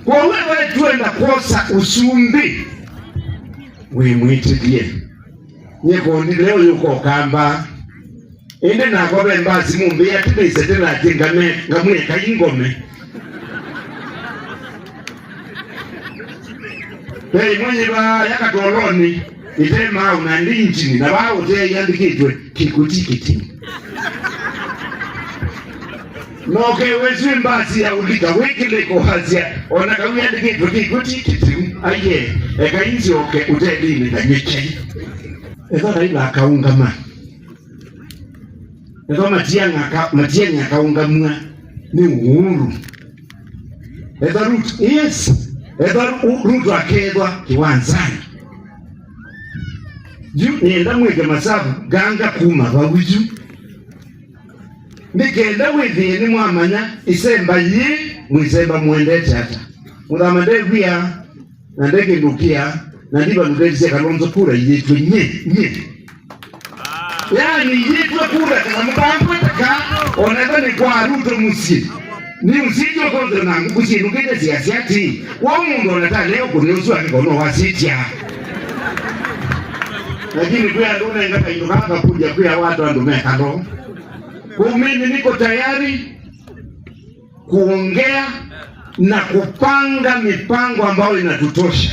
Kwa wewe tuenda kosa usumbi wimwitilie nyekondi leo yuko kamba ende nakobe mbazi mumbi yatibeisetela ati ngamweka ingome pei mwenye ba yakatoloni itema unandi nchini na bao te yandikitwe kikutikiti noke wezu mbazi ya ulika wikile kohazia onaka uyandikitwe kikutikiti aye eka inzi oke utelini na nyechei eka ila akaungama eka matianga akaungamua ni uhuru eka rutu yes eka rutu akedwa kiwanzani nienda mweke masabu ganga kuma babuju nikenda withini mwamanya isemba yi mwisemba mwende tata muthamande via na ndege ndukia na ndiba nudeze kalonzo kura yitwe nye yani yitwe kura kama mbangu taka oneka ni kwa ruto musi ni usije konzo na ngukusi nukete siasiati wa mungu onata leo kunusu akikono wasitia lakini kwa ndone ngata indukanga kuja kwa watu andume kando kwa mimi niko tayari kuongea na kupanga mipango ambayo inatutosha